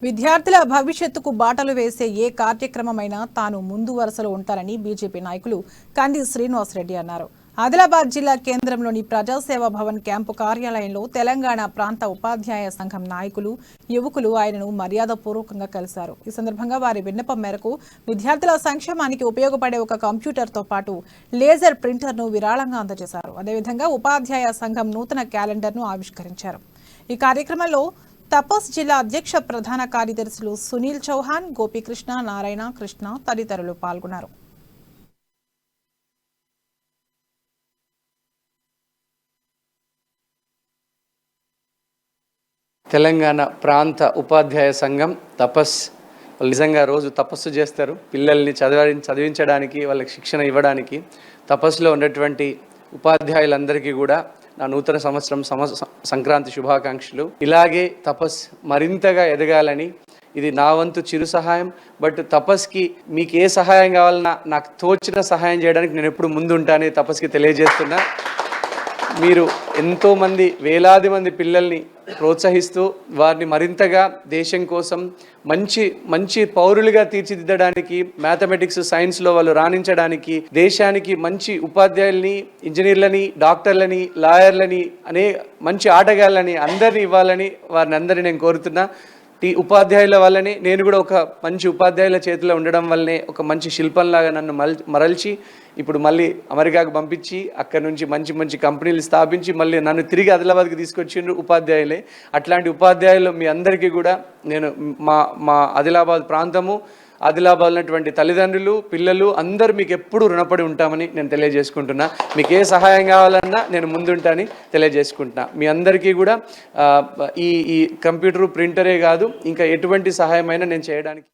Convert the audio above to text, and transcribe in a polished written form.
విద్యార్థుల భవిష్యత్తుకు బాటలు వేసే ఏ కార్యక్రమమైనా తాను ముందు వరుసలో ఉంటారని బీజేపీ నాయకులు కంది శ్రీనివాసరెడ్డి అన్నారు. ఆదిలాబాద్ జిల్లా కేంద్రంలోని ప్రజాసేవా భవన్ క్యాంపు కార్యాలయంలో తెలంగాణ ప్రాంత ఉపాధ్యాయ సంఘం నాయకులు, యువకులు ఆయనను మర్యాదపూర్వకంగా కలిశారు. ఈ సందర్భంగా వారి విన్నపం మేరకు విద్యార్థుల సంక్షేమానికి ఉపయోగపడే ఒక కంప్యూటర్తో పాటు లేజర్ ప్రింటర్ను విరాళంగా అందజేశారు. అదేవిధంగా ఉపాధ్యాయ సంఘం నూతన క్యాలెండర్ను ఆవిష్కరించారు. ఈ కార్యక్రమంలో తపస్ జిల్లా అధ్యక్ష ప్రధాన కార్యదర్శులు సునీల్ చౌహాన్, గోపీకృష్ణ, నారాయణ, కృష్ణ తదితరులు పాల్గొన్నారు. తెలంగాణ ప్రాంత ఉపాధ్యాయ సంఘం తపస్ నిజంగా రోజు తపస్సు చేస్తారు. పిల్లల్ని చదివించడానికి, వాళ్ళకి శిక్షణ ఇవ్వడానికి. తపస్సులో ఉన్నటువంటి ఉపాధ్యాయులందరికీ కూడా నా నూతన సంవత్సరం సంక్రాంతి శుభాకాంక్షలు. ఇలాగే తపస్ మరింతగా ఎదగాలని, ఇది నా వంతు చిరు సహాయం. బట్ తపస్కి మీకు ఏ సహాయం కావాలన్నా నాకు తోచిన సహాయం చేయడానికి నేను ఎప్పుడు ముందుంటానని తపస్కి తెలియజేస్తున్నా. మీరు ఎంతోమంది వేలాది మంది పిల్లల్ని ప్రోత్సహిస్తూ వారిని మరింతగా దేశం కోసం మంచి పౌరులుగా తీర్చిదిద్దడానికి, మ్యాథమెటిక్స్ సైన్స్లో వాళ్ళు రాణించడానికి, దేశానికి మంచి ఉపాధ్యాయుల్ని, ఇంజనీర్లని, డాక్టర్లని, లాయర్లని, మంచి ఆటగాళ్ళని అందరినీ ఇవ్వాలని వారిని అందరినీ నేను కోరుతున్నా. ఉపాధ్యాయుల వల్లనే నేను కూడా ఒక మంచి ఉపాధ్యాయుల చేతిలో ఉండడం వల్లనే ఒక మంచి శిల్పంలాగా నన్ను మరల్చి ఇప్పుడు మళ్ళీ అమెరికాకు పంపించి అక్కడ నుంచి మంచి కంపెనీలు స్థాపించి మళ్ళీ నన్ను తిరిగి ఆదిలాబాద్కి తీసుకొచ్చిండ్రు ఉపాధ్యాయులే. అట్లాంటి ఉపాధ్యాయులు మీ అందరికీ కూడా నేను మా ఆదిలాబాద్ ప్రాంతము, ఆదిలాబాద్ ఉన్నటువంటి తల్లిదండ్రులు, పిల్లలు అందరూ మీకు ఎప్పుడు రుణపడి ఉంటామని నేను తెలియజేసుకుంటున్నా. మీకు ఏ సహాయం కావాలన్నా నేను ముందుంటానని తెలియజేసుకుంటున్నా. మీ అందరికీ కూడా ఈ కంప్యూటర్, ప్రింటరే కాదు ఇంకా ఎటువంటి సహాయమైనా నేను చేయడానికి